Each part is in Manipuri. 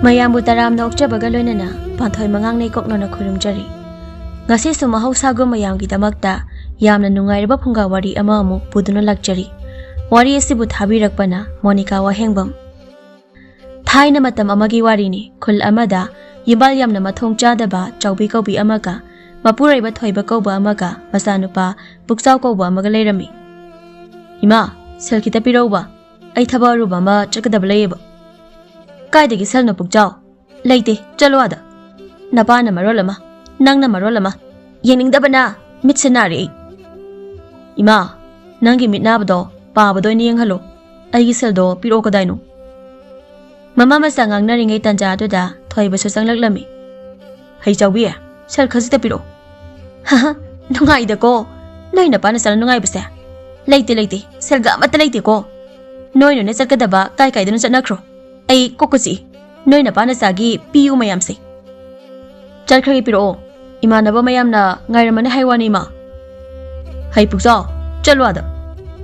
ꯃꯌꯥꯝꯕꯨ ꯇꯔꯥꯝꯅ ꯑꯣꯛꯆꯕꯒ ꯂꯣꯏꯅꯅ ꯄꯥꯟꯊꯣꯏ ꯃꯉꯥꯡꯅꯩ ꯀꯣꯛꯅꯅ ꯈꯨꯔꯨꯝꯖꯔꯤ꯫ ꯉꯁꯤꯁꯨ ꯃꯍꯧꯁꯥꯒꯨꯝ ꯃꯌꯥꯝꯒꯤꯗꯃꯛꯇ ꯌꯥꯝꯅ ꯅꯨꯡꯉꯥꯏꯔꯕ ꯐꯨꯡꯒꯥ ꯋꯥꯔꯤ ꯑꯃ ꯑꯃꯨꯛ ꯄꯨꯗꯨꯅ ꯂꯥꯛꯆꯔꯤ꯫ ꯋꯥꯔꯤ ꯑꯁꯤꯕꯨ ꯊꯥꯕꯤꯔꯛꯄꯅ ꯃꯣꯅꯤꯀꯥ ꯋꯥꯍꯦꯡꯕꯝ꯫ ꯊꯥꯏꯅ ꯃꯇꯝ ꯑꯃꯒꯤ ꯋꯥꯔꯤꯅꯤ꯫ ꯈꯨꯜ ꯑꯃꯗ ꯌꯨꯝꯕꯥꯜ ꯌꯥꯝꯅ ꯃꯊꯣꯡ ꯆꯥꯗꯕ ꯆꯥꯎꯕꯤ ꯀꯧꯕꯤ ꯑꯃꯒ ꯃꯄꯨꯔꯣꯏꯕ ꯊꯣꯏꯕ ꯀꯧꯕ ꯑꯃꯒ ꯃꯆꯥꯅꯨꯄꯥ ꯄꯨꯛꯆꯥꯎ ꯀꯧꯕ ꯑꯃꯒ ꯂꯩꯔꯝꯃꯤ꯫ ꯏꯃꯥ, ꯁꯦꯜ ꯈꯤꯇ ꯄꯤꯔꯧꯕ, ꯑꯩ ꯊꯕꯛ ꯑꯔꯨꯕ ꯑꯃ ꯆꯠꯀꯗꯕ ꯂꯩꯌꯦꯕ꯫ ꯀꯥꯏꯗꯒꯤ ꯁꯦꯜꯅꯣ ꯄꯨꯛꯆꯥꯎ? ꯂꯩꯇꯦ, ꯆꯠꯂꯣ ꯑꯥꯗ꯫ ꯅꯄꯥꯅ ꯃꯔꯣꯜ ꯑꯃ, ꯅꯪꯅ ꯃꯔꯣꯜ ꯑꯃ, ꯌꯦꯡꯅꯤꯡꯗꯕꯅ ꯃꯤꯠꯁꯦ ꯅꯥꯔꯦ ꯑꯩ꯫ ꯏꯃꯥ, ꯅꯪꯒꯤ ꯃꯤꯠ ꯅꯥꯕꯗꯣ ꯄꯥꯕꯗ ꯑꯣꯏꯅ ꯌꯦꯡꯍꯜꯂꯣ, ꯑꯩꯒꯤ ꯁꯦꯜꯗꯣ ꯄꯤꯔꯛꯑꯣ ꯀꯗꯥꯏꯅꯣ? ꯃꯃꯥ ꯃꯆꯥ ꯉꯥꯡꯅꯔꯤꯉꯩ ꯇꯥꯟꯖꯥ ꯑꯗꯨꯗ ꯊꯣꯏꯕꯁꯨ ꯆꯪꯂꯛꯂꯝꯃꯤ꯫ ꯍꯩ ꯆꯥꯎꯕꯤ, ꯁꯦꯜ ꯈꯖꯤꯛꯇ ꯄꯤꯔꯛꯑꯣ꯫ ꯍꯥꯍꯥ, ꯅꯨꯡꯉꯥꯏꯗꯀꯣ ꯅꯣꯏ ꯅꯄꯥ ꯅꯆꯥꯅ ꯅꯨꯡꯉꯥꯏꯕꯁꯦ꯫ ꯂꯩꯇꯦ, ꯁꯦꯜꯒ ꯑꯃꯠꯇ ꯂꯩꯇꯦꯀꯣ꯫ ꯅꯣꯏꯅ ꯆꯠꯀꯗꯕ ꯀꯥꯏꯗꯅꯣ ꯆꯠꯅꯈ꯭ꯔꯣ꯫ ꯑꯩ ꯀꯣꯛꯀ ꯆꯤꯛꯏ, ꯅꯣꯏ ꯅꯄꯥ ꯅꯆꯥꯒꯤ ꯄꯤꯌꯨ ꯃꯌꯥꯝꯁꯦ꯫ ꯆꯠꯈ꯭ꯔꯒꯦ, ꯄꯤꯔꯛꯑꯣ, ꯏꯃꯥꯟꯅꯕ ꯃꯌꯥꯝꯅ ꯉꯥꯏꯔꯝꯃꯅꯤ ꯍꯥꯏ ꯋꯥꯅꯤ ꯏꯃꯥ꯫ ꯍꯩ ꯄꯨꯛꯆꯥꯎ, ꯆꯠꯂꯣ ꯑꯥꯗ꯫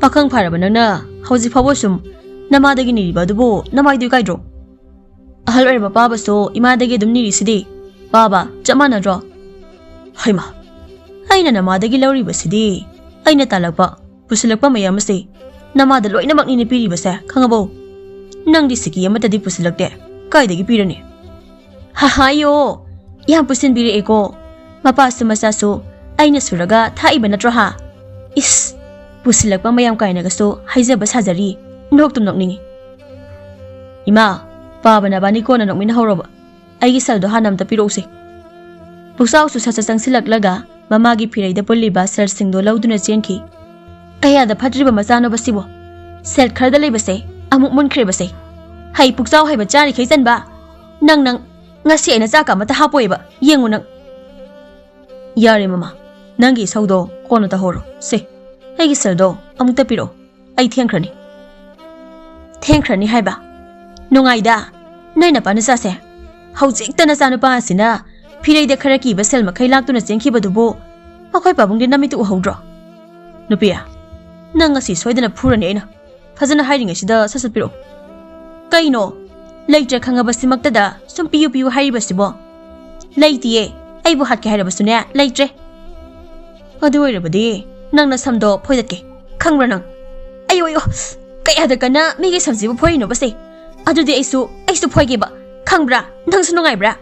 ꯄꯥꯈꯪ ꯐꯥꯔꯕ ꯅꯪꯅ ꯍꯧꯖꯤꯛ ꯐꯥꯎꯕ ꯁꯨꯝ ꯅꯃꯥꯗꯒꯤ ꯅꯤꯔꯤꯕ ꯑꯗꯨꯕꯨ ꯅꯃꯥꯏꯗꯨ ꯏꯀꯥꯏꯗ꯭ꯔꯣ? ꯑꯍꯜ ꯑꯣꯏꯔꯕ ꯄꯥꯕꯁꯨ ꯏꯃꯥꯗꯒꯤ ꯑꯗꯨꯝ ꯅꯤꯔꯤꯁꯤꯗꯤ, ꯄꯥꯕ ꯆꯞ ꯃꯥꯟꯅꯗ꯭ꯔꯣ? ꯍꯩꯃꯥ, ꯑꯩꯅ ꯅꯃꯥꯗꯒꯤ ꯂꯧꯔꯤꯕꯁꯤꯗꯤ ꯑꯩꯅ ꯇꯥꯜꯂꯛꯄ ꯄꯨꯁꯤꯜꯂꯛꯄ ꯃꯌꯥꯝ ꯑꯁꯤ ꯅꯃꯥꯗ ꯂꯣꯏꯅꯃꯛꯅꯤꯅꯦ ꯄꯤꯔꯤꯕꯁꯦ, ꯈꯪꯉꯕꯣ? ꯅꯪꯗꯤ ꯁꯤꯀꯤ ꯑꯃꯠꯇꯗꯤ ꯄꯨꯁꯤꯜꯂꯛꯇꯦ, ꯀꯥꯏꯗꯒꯤ ꯄꯤꯔꯅꯤ? ꯍꯥꯍꯥꯌꯣ, ꯌꯥꯝ ꯄꯨꯁꯤꯟꯕꯤꯔꯛꯑꯦꯀꯣ꯫ ꯃꯄꯥꯁꯨ ꯃꯆꯥꯁꯨ ꯑꯩꯅ ꯁꯨꯔꯒ ꯊꯥꯛꯏꯕ ꯅꯠꯇ꯭ꯔꯣ ꯍꯥ? ꯏꯁ, ꯄꯨꯁꯤꯜꯂꯛꯄ ꯃꯌꯥꯝ ꯀꯥꯏꯅꯒꯁꯨ ꯍꯩꯖꯕ ꯁꯥꯖꯔꯤ, ꯅꯣꯛꯇꯨꯝ ꯅꯣꯛꯅꯤꯡꯉꯤ꯫ ꯏꯃꯥ, ꯄꯥꯕ ꯅꯕꯥꯅꯤ ꯀꯣꯟꯅ ꯅꯣꯛꯃꯤꯟꯅꯍꯧꯔꯣꯕ, ꯑꯩꯒꯤ ꯁꯦꯜꯗꯣ ꯍꯥꯟꯅ ꯑꯝꯇ ꯄꯤꯔꯛꯎꯁꯦ꯫ ꯄꯨꯛꯆꯥꯎꯁꯨ ꯁꯠ ꯆꯪꯁꯤꯜꯂꯛꯂꯒ ꯃꯃꯥꯒꯤ ꯐꯤꯔꯩꯗ ꯄꯨꯜꯂꯤꯕ ꯁꯦꯜꯁꯤꯡꯗꯣ ꯂꯧꯗꯨꯅ ꯆꯦꯟꯈꯤ꯫ ꯀꯌꯥꯗ ꯐꯠꯇ꯭ꯔꯤꯕ ꯃꯆꯥꯅꯣꯕꯁꯤꯕꯣ, ꯁꯦꯜ ꯈꯔꯗ ꯂꯩꯕꯁꯦ ꯑꯃꯨꯛ ꯃꯨꯟꯈ꯭ꯔꯦꯕꯁꯦ꯫ ꯍꯩ ꯄꯨꯛꯆꯥꯎ ꯍꯩꯕ ꯆꯥꯔꯤꯈꯩ ꯆꯟꯕ, ꯅꯪ ꯉꯁꯤ ꯑꯩꯅ ꯆꯥꯛꯀ ꯑꯃꯠꯇ ꯍꯥꯞꯄꯣꯏꯕ, ꯌꯦꯡꯉꯨ ꯅꯪ꯫ ꯌꯥꯔꯦ ꯃꯃꯥ, ꯅꯪꯒꯤ ꯏꯁꯧꯗꯣ ꯀꯣꯟꯅ ꯇꯧꯍꯧꯔꯣ꯫ ꯁꯦ, ꯑꯩꯒꯤ ꯁꯦꯜꯗꯣ ꯑꯃꯨꯛꯇ ꯄꯤꯔꯛꯑꯣ, ꯑꯩ ꯊꯦꯡꯈ꯭ꯔꯅꯤ꯫ ꯊꯦꯡꯈ꯭ꯔꯅꯤ ꯍꯥꯏꯕ? ꯅꯨꯡꯉꯥꯏꯗ, ꯅꯣꯏ ꯅꯄꯥ ꯅꯆꯥꯁꯦ ꯍꯧꯖꯤꯛꯇ ꯅꯆꯥꯅꯨꯄꯥ ꯑꯁꯤꯅ ꯐꯤꯔꯩꯗ ꯈꯔ ꯀꯤꯕ ꯁꯦꯜ ꯃꯈꯩ ꯂꯥꯛꯇꯨꯅ ꯆꯦꯟꯈꯤꯕꯗꯨꯕꯨ ꯑꯩꯈꯣꯏ ꯄꯥꯕꯨꯡꯗꯤ ꯅꯃꯤꯠꯇꯨ ꯎꯍꯧꯗ꯭ꯔꯣ? ꯅꯨꯄꯤ, ꯅꯪ ꯉꯁꯤ ꯁꯣꯏꯗꯅ ꯐꯨꯔꯅꯤ ꯑꯩꯅ, ꯐꯖꯅ ꯍꯥꯏꯔꯤꯉꯩꯁꯤꯗ ꯁꯠ ꯄꯤꯔꯛꯑꯣ꯫ ꯀꯩꯅꯣ, ꯂꯩꯇ꯭ꯔꯦ ꯈꯪꯉꯕꯁꯤꯃꯛꯇꯗ ꯁꯨꯝ ꯄꯤꯌꯨ ꯍꯥꯏꯔꯤꯕꯁꯤꯕꯣ? ꯂꯩꯇꯤꯌꯦ, ꯑꯩꯕꯨ ꯍꯥꯠꯀꯦ ꯍꯥꯏꯔꯕꯁꯨꯅꯦ, ꯂꯩꯇ꯭ꯔꯦ꯫ ꯑꯗꯨ ꯑꯣꯏꯔꯕꯗꯤ ꯅꯪꯅ ꯁꯝꯗꯣ ꯐꯣꯏꯗꯠꯀꯦ, ꯈꯪꯕ꯭ꯔꯥ ꯅꯪ? ꯑꯌꯣ, ꯀꯌꯥꯗ ꯀꯟꯅ ꯃꯤꯒꯤ ꯁꯝꯁꯤꯕꯨ ꯐꯣꯏꯔꯤꯅꯣꯕꯁꯦ? ꯑꯗꯨꯗꯤ ꯑꯩꯁꯨ ꯐꯣꯏꯒꯦꯕ, ꯈꯪꯕ꯭ꯔꯥ? ꯅꯪꯁꯨ ꯅꯨꯡꯉꯥꯏꯕ꯭ꯔꯥ?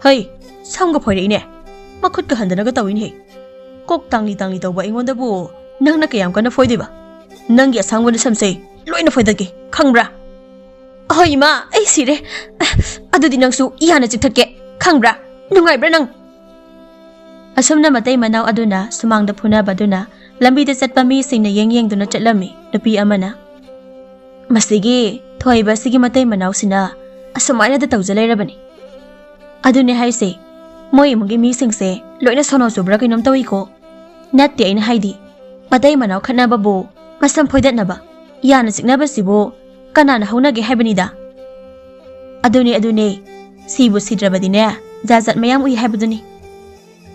ꯍꯩ, ꯁꯝꯒ ꯐꯣꯏꯔꯛꯏꯅꯦ, ꯃꯈꯨꯠꯀ ꯍꯟꯗꯅꯒ ꯇꯧꯏꯅꯦ꯫ ꯀꯣꯛ ꯇꯥꯡꯂꯤ ꯇꯧꯕ ꯑꯩꯉꯣꯟꯗꯕꯨ ꯅꯪꯅ ꯀꯌꯥꯝ ꯀꯟꯅ ꯐꯣꯏꯗꯣꯏꯕ? ꯅꯪꯒꯤ ꯑꯁꯥꯡꯕ ꯅꯁꯝꯁꯦ ꯂꯣꯏꯅ ꯐꯣꯏꯗꯠꯀꯦ, ꯈꯪꯕ꯭ꯔꯥ? ꯑꯍꯣꯏ ꯏꯃꯥ, ꯑꯩ ꯁꯤꯔꯦ꯫ ꯑꯗꯨꯗꯤ ꯅꯪꯁꯨ ꯌꯥꯅ ꯆꯤꯛꯊꯠꯀꯦ, ꯈꯪꯕ꯭ꯔꯥ? ꯅꯨꯡꯉꯥꯏꯕ꯭ꯔꯥ ꯅꯪ? ꯑꯁꯨꯝꯅ ꯃꯇꯩ ꯃꯅꯥꯎ ꯑꯗꯨꯅ ꯁꯨꯃꯥꯡꯗ ꯐꯨꯅꯕꯗꯨꯅ ꯂꯝꯕꯤꯗ ꯆꯠꯄ ꯃꯤꯁꯤꯡꯅ ꯌꯦꯡꯗꯨꯅ ꯆꯠꯂꯝꯃꯤ꯫ ꯅꯨꯄꯤ ꯑꯃꯅ, ꯃꯁꯤꯒꯤ ꯊꯣꯏꯕꯁꯤꯒꯤ ꯃꯇꯩ ꯃꯅꯥꯎꯁꯤꯅ ꯑꯁꯨꯃꯥꯏꯅꯗ ꯇꯧꯖ ꯂꯩꯔꯕꯅꯤ꯫ ꯑꯗꯨꯅꯦ ꯍꯥꯏꯁꯦ, ꯃꯣꯏ ꯏꯃꯨꯡꯒꯤ ꯃꯤꯁꯤꯡꯁꯦ ꯂꯣꯏꯅ ꯁꯣꯅꯣ ꯆꯨꯕ꯭ꯔꯥ ꯀꯩꯅꯣꯝ ꯇꯧꯏꯀꯣ꯫ ꯅꯠꯇꯦ, ꯑꯩꯅ ꯍꯥꯏꯗꯤ ꯃꯇꯩ ꯃꯅꯥꯎ ꯈꯠꯅꯕꯕꯨ ꯃꯁꯝ ꯐꯣꯏꯗꯠꯅꯕ ꯌꯥꯅ ꯆꯤꯛꯅꯕꯁꯤꯕꯨ ꯀꯅꯥꯅ ꯍꯧꯅꯒꯦ ꯍꯥꯏꯕꯅꯤꯗ꯫ ꯑꯗꯨꯅꯦ, ꯁꯤꯕꯨ ꯁꯤꯗ꯭ꯔꯕꯗꯤꯅꯦ ꯖꯥꯠ ꯃꯌꯥꯝ ꯎꯏ ꯍꯥꯏꯕꯗꯨꯅꯤ꯫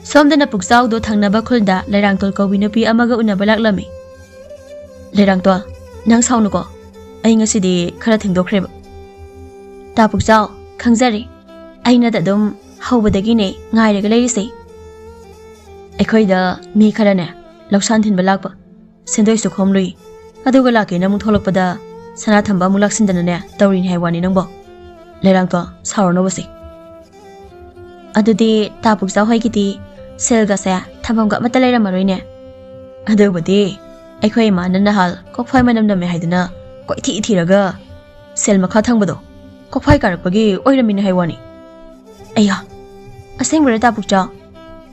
ꯁꯣꯝꯗꯅ ꯄꯨꯛꯆꯥꯎꯗꯣ ꯊꯪꯅꯕ ꯈꯨꯜꯗ ꯂꯩꯔꯥꯡꯇꯣꯜ ꯀꯧꯕꯤ ꯅꯨꯄꯤ ꯑꯃꯒ ꯎꯅꯕ ꯂꯥꯛꯂꯝꯃꯤ꯫ ꯂꯩꯔꯥꯡꯇꯣꯜ, ꯅꯪ ꯁꯥꯎꯅꯨꯀꯣ, ꯑꯩ ꯉꯁꯤꯗꯤ ꯈꯔ ꯊꯦꯡꯗꯣꯛꯈ꯭ꯔꯦꯕ꯫ ꯇꯥ ꯄꯨꯛꯆꯥꯎ, ꯈꯪꯖꯔꯦ, ꯑꯩꯅꯗ ꯑꯗꯨꯝ ꯍꯧꯕꯗꯒꯤꯅꯦ ꯉꯥꯏꯔꯒ ꯂꯩꯔꯤꯁꯦ꯫ ꯑꯩꯈꯣꯏꯗ ꯃꯤ ꯈꯔꯅꯦ ꯂꯧꯁꯥꯟ ꯊꯤꯟꯕ ꯂꯥꯛꯄ, ꯁꯦꯟꯗꯣꯏꯁꯨ ꯈꯣꯝꯂꯨꯏ, ꯑꯗꯨꯒ ꯂꯥꯛꯀꯦꯅ ꯑꯃꯨꯛ ꯊꯣꯛꯂꯛꯄꯗ ꯁꯅꯥ ꯊꯝꯕ ꯑꯃꯨꯛ ꯂꯥꯛꯁꯤꯟꯗꯅꯅꯦ ꯇꯧꯔꯤꯅꯤ ꯍꯥꯏ ꯋꯥꯅꯤ ꯅꯪꯕꯣ꯫ ꯂꯩꯔꯥꯡꯇꯣꯜ, ꯁꯥꯎꯔꯅꯣꯕꯁꯦ꯫ ꯑꯗꯨꯗꯤ ꯇꯥ ꯄꯨꯛꯆꯥꯎ ꯍꯣꯏꯒꯤꯗꯤ ꯁꯦꯜꯒꯁꯦ ꯊꯝꯐꯝꯒ ꯑꯃꯠꯇ ꯂꯩꯔꯝꯃꯔꯣꯏꯅꯦ? ꯑꯗꯨꯕꯨꯗꯤ ꯑꯩꯈꯣꯏ ꯏꯃꯥꯅ ꯅꯍꯥꯜ ꯀꯣꯛꯐꯥꯏ ꯃꯅꯝ ꯅꯝꯃꯦ ꯍꯥꯏꯗꯅ ꯀꯣꯏꯊꯤ ꯊꯤꯔꯒ ꯁꯦꯜ ꯃꯈꯥ ꯊꯪꯕꯗꯣ ꯀꯣꯛꯐꯥꯏ ꯀꯥꯔꯛꯄꯒꯤ ꯑꯣꯏꯔꯝꯃꯤꯅꯦ ꯍꯥꯏ ꯋꯥꯅꯤ꯫ ꯑꯩꯌꯥ, ꯑꯁꯦꯡꯕꯔ ꯇꯥ ꯄꯨꯛꯆꯥꯎ?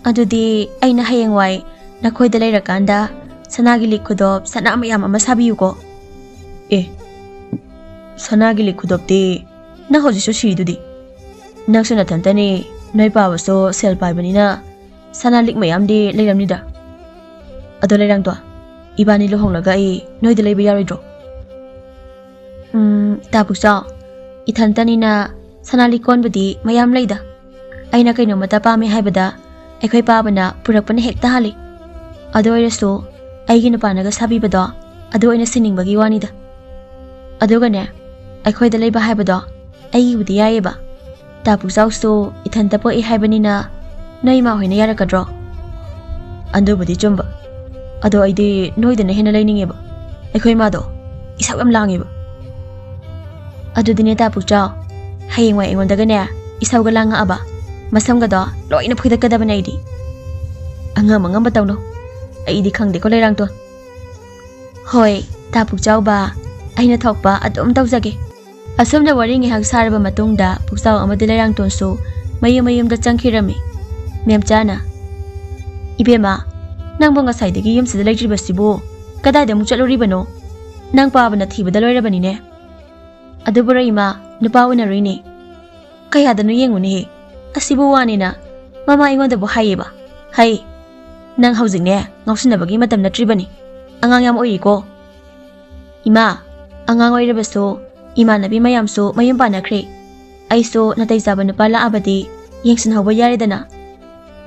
ꯑꯗꯨꯗꯤ ꯑꯩꯅ ꯍꯌꯦꯡꯋꯥꯏ ꯅꯈꯣꯏꯗ ꯂꯩꯔꯀꯥꯟꯗ ꯁꯅꯥꯒꯤ ꯂꯤꯛ ꯈꯨꯗꯣꯞ ꯁꯅꯥ ꯃꯌꯥꯝ ꯑꯃ ꯁꯥꯕꯤꯌꯨꯀꯣ꯫ ꯑꯦ, ꯁꯅꯥꯒꯤ ꯂꯤꯛ ꯈꯨꯗꯣꯞꯇꯤ ꯅꯪ ꯍꯧꯖꯤꯛꯁꯨ ꯁꯤꯔꯤꯗꯨꯗꯤ꯫ ꯅꯪꯁꯨ ꯅꯊꯟꯇꯅꯤ, ꯅꯣꯏ ꯄꯥꯕꯁꯨ ꯁꯦꯜ ꯄꯥꯏꯕꯅꯤꯅ ꯁꯅꯥ ꯂꯤꯛ ꯃꯌꯥꯝꯗꯤ ꯂꯩꯔꯝꯅꯤꯗ꯫ ꯑꯗꯣ ꯂꯩꯔꯥꯡꯇꯣꯜ, ꯏꯕꯥꯅꯤ ꯂꯨꯍꯣꯡꯂꯒ ꯑꯩ ꯅꯣꯏꯗ ꯂꯩꯕ ꯌꯥꯔꯣꯏꯗ꯭ꯔꯣ? ꯇꯥ ꯄꯨꯛꯆꯥꯎ, ꯏꯊꯟꯇꯅꯤꯅ ꯁꯅꯥ ꯂꯤꯛꯀꯣꯟꯕꯨꯗꯤ ꯃꯌꯥꯝ ꯂꯩꯗ꯫ ꯑꯩꯅ ꯀꯩꯅꯣꯃꯇ ꯄꯥꯝꯃꯦ ꯍꯥꯏꯕꯗ ꯑꯩꯈꯣꯏ ꯄꯥꯕꯅ ꯄꯨꯔꯛꯄꯅ ꯍꯦꯛꯇ ꯍꯥꯜꯂꯤ꯫ ꯑꯗꯨ ꯑꯣꯏꯔꯁꯨ ꯑꯩꯒꯤ ꯅꯨꯄꯥꯅꯒ ꯁꯥꯕꯤꯕꯗꯣ ꯑꯗꯨ ꯑꯣꯏꯅ ꯁꯤꯟꯅꯤꯡꯕꯒꯤ ꯋꯥꯅꯤꯗ꯫ ꯑꯗꯨꯒꯅꯦ, ꯑꯩꯈꯣꯏꯗ ꯂꯩꯕ ꯍꯥꯏꯕꯗꯣ ꯑꯩꯒꯤꯕꯨꯗꯤ ꯌꯥꯏꯌꯦꯕ, Tapuksawsu ithanta po ihaibani noi ma hoina yarakadro. Andubudi chumba. Ado aidi noidana hena lainingeba. Aikhoi mado isaw yam langeba. Adudine Tapukchaw hayengwai aingondagane isawga langa aba masamgado loina phidakadabana aidi. Angam tawno aidi khangde ko lairang to. Hoi Tapukchaw ba aina thokpa adom tawjage. Asomna wari ngihak saraba matungda Pukchaw amadi lairang tonsu mayum-mayumda changkhirami. Memchana Ibema nang bonga saidagi yumsida laijribasibu kadai mu chaluribano nang pabana thibada loirabani ne. Adubura ima nupa winari kaya danu yenguni he asibu wani na mama ingonda bu hayeba hay nang haujing ne ngausinabagi matam natribani angang yam oiri ko ima angang oirabaso ima nabi mayamso mayum panakre aiso natai saba nupa la abadi yengsin hauba yaridana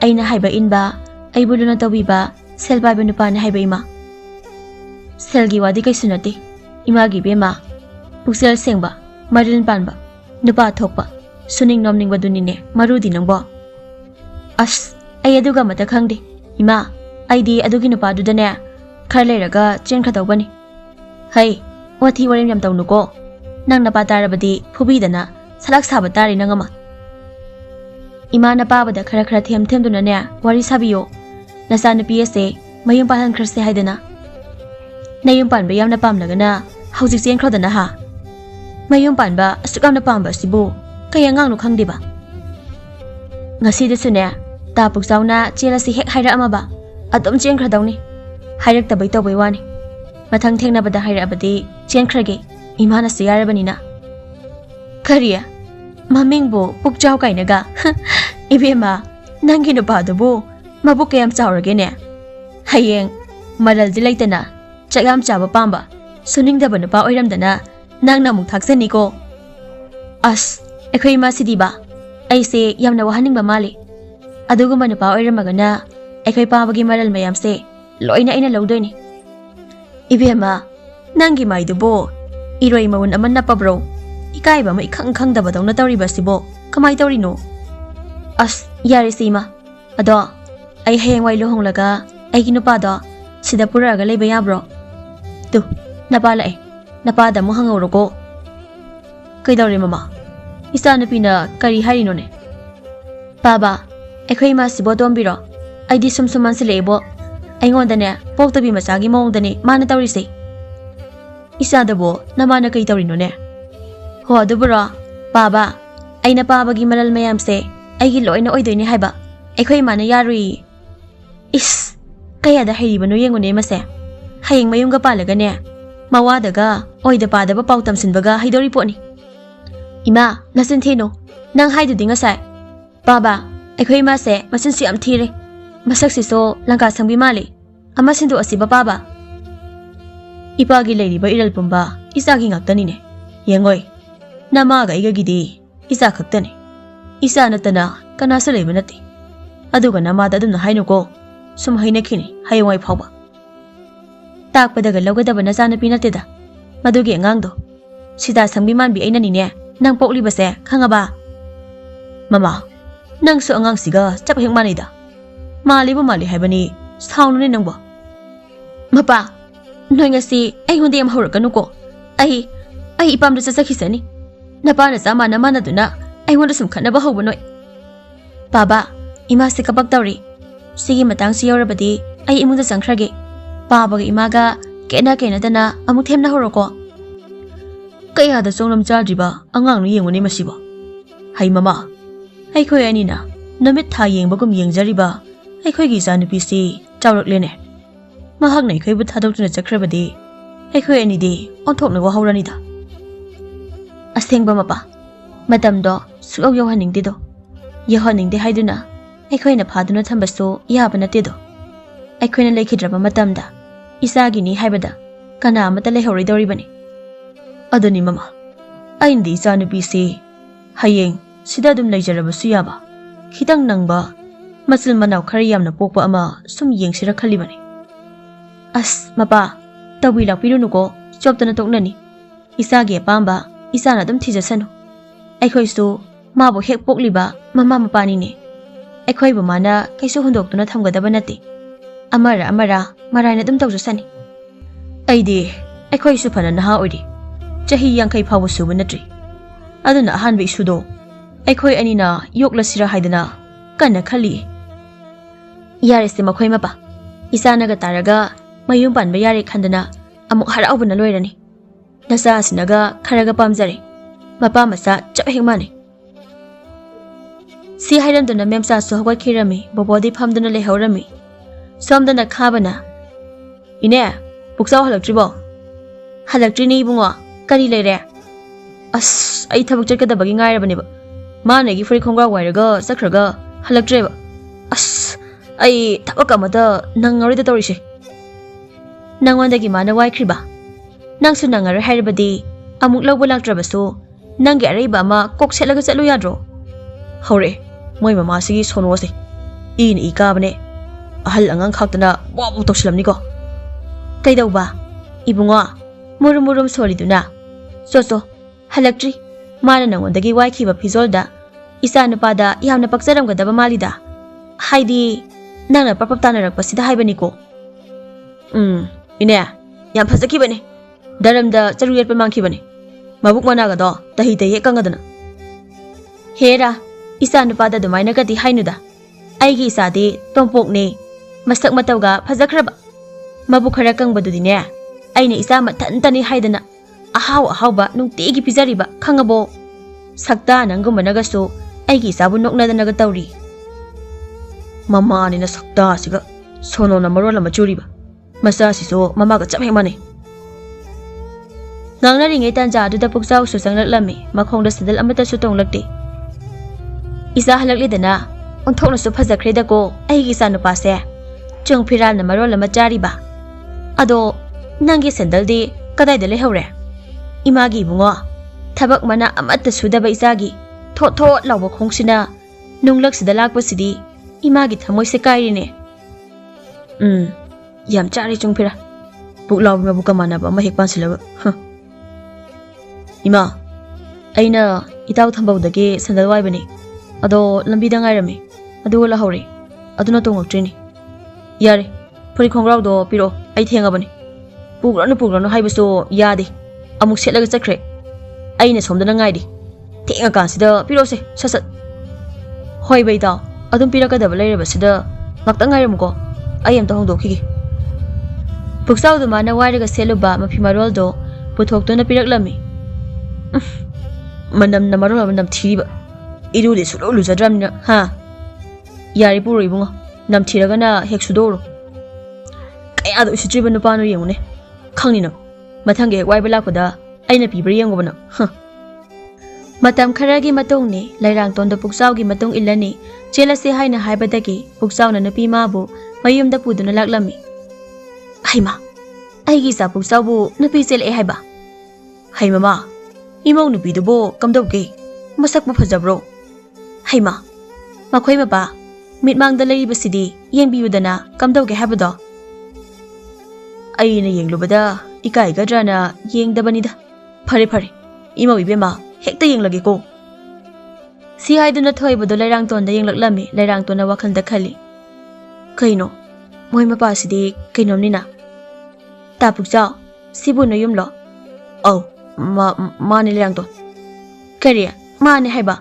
aina haiba inba aibuluna tawiba selba nupa na haiba ima selgi wadi kaisunati imagi bema puksel sengba marilin panba nupa thokpa suning nomning badunine marudi nangbo as ai aduga mata khangde ima aidi adugi nupa dudane kharleraga chenkhadawbani hai wathi warim yam tawnuko nang napa tarabadi phubidana salak saba tari nangama ima napa bada khara them dunane wari sabiyo nasa nupi ase mayum pahan khrase haidana nayum panba yamna pamlagana haujik chenkhodana ha mayum panba asukamna pamba sibu kaya ngangnu khangdiba ngasi desune Tapuksawna chelasi hek haira amaba adom chenkradawni hairak tabai tawbai wani mathang thengnabada hairabadi chenkrage imana siyarabanina kariya mamingbo Pukchaw kainaga ibema nangi nupadubu mabuk kayam chawrage ne hayeng maraldi laitana chagam chaba pamba suningdaba nupa oiramdana nangna muk thaksani ko as ekhoi ma sidiba aise yamna wahaningba mali aduguma nupa oiramagana ekhoi pabagi maral mayamse loina ina lawdoini ibema nangi maidubo iroi mawun amanna pabro ikaiba ma ikhang khangdaba dawna tawriba sibo kamai tawrino as yari sima ado ai hayengwai lohonglaga aigi nupado sida puraga leiba yabro tu napa lae napada mo hangawroko kaidawre mama isa napina kari harino ne baba ekhoi ma sibo dombiro aidi sumsuman silebo aingondane poktabi machagi mongdane mana tawrise isa dabo namana kai tawrino ne ho adubura baba aina pabagi maral mayamse aigi loina oidoine haiba ekhoi mana yarui is kaya da hairibano yengone mase hayeng mayumga palagane mawadaga oida padaba pautam sinbaga haidori poni ima nasin thino nang haidudi ngasai baba ekhoi ma se masin si am thire masak siso langka sangbi mali ama sindu asiba baba ipagi leiriba iral pumba isagi ngaktani ne yengoi namaga igagidi isa khaktani isa natana kana saleba nati aduga namada aduna hainuko sum hainakhini hayawai phawba takpadaga lawgadaba nachanapi nateda madugi angangdo sida sangbi manbi aina nine nang poklibase khangaba mama nang su angang siga chap heng manida malibu mali haibani saunu ne nangbo mapa noi ngasi ai hunde am hawrakanuko ai ipamda chasakhisani napa na sama na manaduna ai honda sum khanaba hawba noi baba ima se kapak tawri sigi matang si yorabadi ai imunda sangkhrage baba ga imaga kena dana amuk themna horoko kaya da songlam chadriba angang nu yengone masiba hai mama ai khoi anina namit tha yengbagum yengjariba ai khoi gi janupi si chawraklene mahak nei khoi bu thadokna chakhrabadi ai khoi ani di onthokna wa hawrani da asengba mapa matamdo suaw yohaningde do yohaningde haiduna ai khoi na phaduna thambaso yaba nate do ai khoi na lekhidraba matamda isagi ni haibada kana amata lehori doribani aduni mama aindi janupi si hayeng sida dum leijarabasu yaba khitang nangba masil manaw khari yamna pokpa ama sum yengsira khalibani as mapa tawi lakpirunuko choptana toknani isagi pamba isana dum thijasanu ai khoi su Mabu hek pokliba mama mapani ne. Aikhoibu mana kaisu hundoktuna thamgadaba nate. Amara maraina dum tawjasani. Aidi aikhoi su phana naha oidi. Chahi yangkai phawu subu natri. Aduna ahanbe isudo. Aikhoi anina yokla sira haidana kana khali. Yare se makhoi mapa. Isanaga taraga mayum panba yare khandana amuk haraubuna loirani. Nasa sinaga kharaga pamjare. Mapa masa chap hengmani. Si hairanduna memsa su hawai khirami bobodi phamduna lehaurami. Somdana khabana. Ine puksau halaktribo. Halaktrini ibungo kari leire. As ai thabak chakadabagi ngairabani ba. Mana gi furi khongra wairaga sakhraga halaktreba. As ai thabak amada nangarida tawrise. Nangwandagi mana waikriba. Nangsu nangar hairabadi amuk lawba laktrabasu nangi araiba ama kok selaga chatlu yadro. Hore moi mama sigi sonose. In ikabane. Ahal angang khaktana wabu toksilamni ko. Kaidauba ibungo murum soliduna. So halaktri mana nangondagi waikhiba phizolda isa nupada yamna paksaramgadaba malida. Haidi nangna papap tanarakpasida haibani ko. Ine yam phazakibane. Daramda charuyat pamangkhibane. Mabuk managa do tahi tahi kangadana. Hera isa nupada dumaina gadi hainuda. Aigi isadi tompokne masak matawga phazakraba. Mabuk khara kangbadudine aina isa mathantani haidana ahawba nungtigi pizariba khangabo. Sakta nangumbanagasu aigi isabu noknadanaga tawri. Mama ni na sakta siga sono na marola machuriba. Masa siso mama ga chamhemane. Ngangna ringai tanja aduda puksau su sanglaklammi makhongda sadal amata su tonglakti. Isa halaklidana onthokna su phazakreda ko aigi sanupase chungphiral na marola machariba. Ado nangi sandaldi kadai da lehore. Imagi bungo thabak mana amatta sudaba isagi tho lawba khongsina nunglak sida lakpasidi imagi thamoi se kairine. Yam chari chungphira buk lawba mabuka manaba mahek pansilaba. Ima aina itaw thambawdagi sandal waibani. Ado lambida ngairami adu la hore aduna tongoktrini. Yare puri khongraw do piro ai thengabani. Pugrano haibaso yade. Amuk selaga chakre. Aina somdana ngaidi. Thenga kansida pirose sasat. Hoi beida adum pirakadaba leirabasida ngakta ngairamuko. Ai amta hongdokhigi. Puksau dumana wairaga seluba mafimaroldo puthoktuna piraklami. Manam namarol manam thiriba. Irule sulo lujadramna ha. Yari puro ibungo nam thiragana heksudoro. Kaya ado isitriba nupano yengune. Khangnina mathange waiba lakpada aina pibra yengobana. Matam kharagi matongni lairang tonda puksaugi matong illani chelase haina haibadagi puksauna nupi mabu mayumda puduna laklami. Haima aigi sa puksaubu nupi chele haiba. Haimama imong nupi dubo kamdauge masak bu phajabro. Haima makhoi mapa mitmangda leibasidi yengbiyudana kamdauge haibado. Aina yenglubada ikai gadrana yengdabanida. Phare imau ibema hekta yenglage ko. Si haiduna thoibado lairang tonda yenglaklami lairang tona wakhalda khali. Kaino moi mapa sidi kainomnina. Tapuksau sibu no yumlo. Oh mani lairang ton. Kariya mani haiba.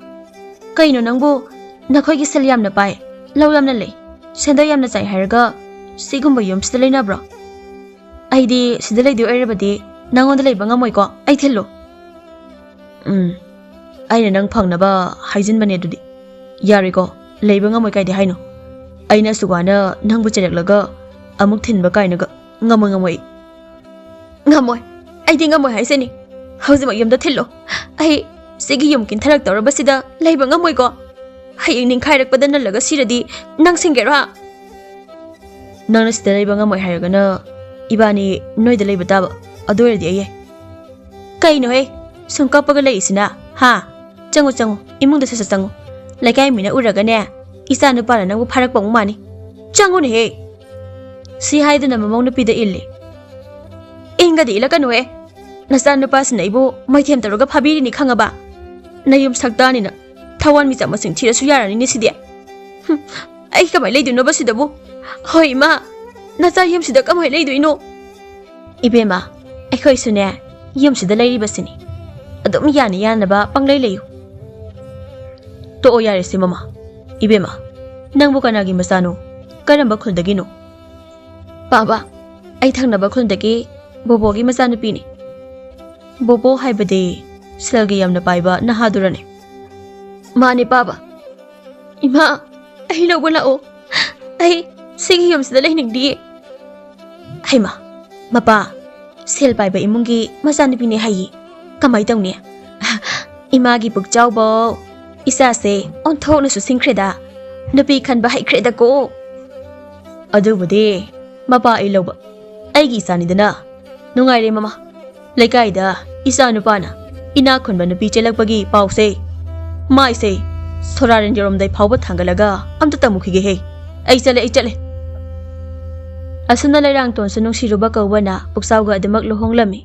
Kaino nangbu nakhoi gi sel yamna pai lawlamna lei. Senda yamna chai hairaga sigumba yumsida leinabra. Aidi sida leidu airabadi nangonda leiba ngamoi ko ai thillo. Aina nang phangnaba haijinbane adudi. Yari ko leiba ngamoi kaidi haino. Aina sugana nangbu chereklaga amuk thinba kainaga ngamoi. Ngamoi. Aidi ngamoi haiseni. Haujima yumda thillo. Ai sigi yumkin tharak tawrabasida leiba ngamoi ko. Hayeng ningkhairakpada nalaga siradi nang singera. Nangna sida leiba ngamoi hairagana ibani noida leiba taba adoiradi aye. Kaino he sum kapaga leisina ha changu imungda sasa changu laikai mina uragane isa nupara nangbu pharakpa mani changu ne he. Si haiduna mamong nupida illi ingadi ilakanu he nasa nupasina ibu maithem taroga phabiri ni khangaba nayum saktani na ꯊꯋꯥꯟ ꯃꯤꯆꯥꯛ ꯃꯁꯤꯡ ꯊꯤꯔꯁꯨ ꯌꯥꯔꯅꯤꯅꯦ ꯁꯤꯗꯤ ꯑꯩ ꯀꯃꯥꯏ ꯂꯩꯗꯣꯏꯅꯣꯕ ꯁꯤꯗꯕꯨ ꯍꯣꯏ ꯏꯃꯥ ꯅꯆꯥ ꯌꯨꯝꯁꯤꯗ ꯀꯃꯥꯏ ꯂꯩꯗꯣꯏꯅꯣ 이베마 ꯑꯩꯈꯣꯏꯁꯨꯅꯦ ꯌꯨꯝꯁꯤꯗ ꯂꯩꯔꯤꯕꯁꯤꯅꯤ ꯑꯗꯨꯝ ꯌꯥꯅ ꯌꯥꯅꯕ ꯄꯪꯂꯩ ꯂꯩꯌꯨ ꯇꯣꯛꯑꯣ ꯌꯥꯔꯦꯁꯦ ꯃꯃꯥ 이베마 ꯅꯪꯕꯨ ꯀꯅꯥꯒꯤ ꯃꯆꯥꯅꯣ ꯀꯔꯝꯕ ꯈꯨꯜꯗꯒꯤꯅꯣ ꯄꯥꯕ ꯑꯩ ꯊꯪꯅꯕ ꯈꯨꯜꯗꯒꯤ ꯕꯣꯕꯣꯒꯤ ꯃꯆꯥꯅꯨꯄꯤꯅꯤ ꯕꯣꯕꯣ ꯍꯥꯏꯕꯗꯤ ꯁꯦꯜꯒꯤ ꯌꯥꯝꯅ ꯄꯥꯏꯕ ꯅꯍꯥꯗꯨꯔꯅꯦ ꯃꯥꯅꯦ ꯄꯥꯕ ꯏꯃꯥ ꯑꯩ ꯂꯧꯕ ꯂꯥꯛꯑꯣ ꯑꯩ ꯁꯤꯒꯤ ꯌꯨꯝꯁꯤꯗ ꯂꯩꯅꯤꯡꯗꯤꯌꯦ ꯍꯩꯃꯥ ꯃꯄꯥ ꯁꯦꯜ ꯄꯥꯏꯕ ꯏꯃꯨꯡꯒꯤ ꯃꯆꯥꯅꯨꯄꯤꯅꯦ ꯍꯥꯏꯌꯦ ꯀꯃꯥꯏ ꯇꯧꯅꯤ 이마ꯒꯤ ꯄꯨꯛꯆꯥꯎꯕ 이사세 온ꯊꯣꯛꯅꯁꯨ ꯁꯤꯡꯈ꯭ꯔꯦꯗ ꯅꯨꯄꯤ ꯈꯟꯕ ꯍꯩꯈ꯭ꯔꯦꯗꯀꯣ ꯑꯗꯨꯕꯨꯗꯤ ꯃꯄꯥ ꯑꯩ ꯂꯧꯕ ꯑꯩꯒꯤ ꯏꯆꯥꯅꯤꯗꯅ ꯅꯨꯡꯉꯥꯏꯔꯦ ꯃꯃꯥ ꯂꯩꯀꯥꯏꯗ ꯏꯆꯥ ꯅꯨꯄꯥꯅ ꯏꯅꯥꯛ ꯈꯨꯟꯕ ꯅꯨꯄꯤ ꯆꯦꯜꯂꯛꯄꯒꯤ ꯄꯥꯎꯁꯦ ꯃꯥꯏꯁꯦ ꯁꯣꯔꯥꯔꯦꯟ ꯌꯧꯔꯝꯗꯥꯏ ꯐꯥꯎꯕ ꯊꯥꯡꯒꯠꯂꯒ ꯑꯝꯇ ꯇꯝꯃꯨꯈꯤꯒꯦꯍꯦ ꯑꯩ ꯆꯠꯂꯦ ꯑꯁꯨꯝꯅ ꯂꯩꯔꯥꯡꯇꯣꯟꯁꯨ ꯅꯨꯡꯁꯤꯔꯨꯕ ꯀꯧꯕꯅ ꯄꯨꯛꯆꯥꯎꯒ ꯑꯗꯨꯃꯛ ꯂꯨꯍꯣꯡꯂꯝꯃꯤ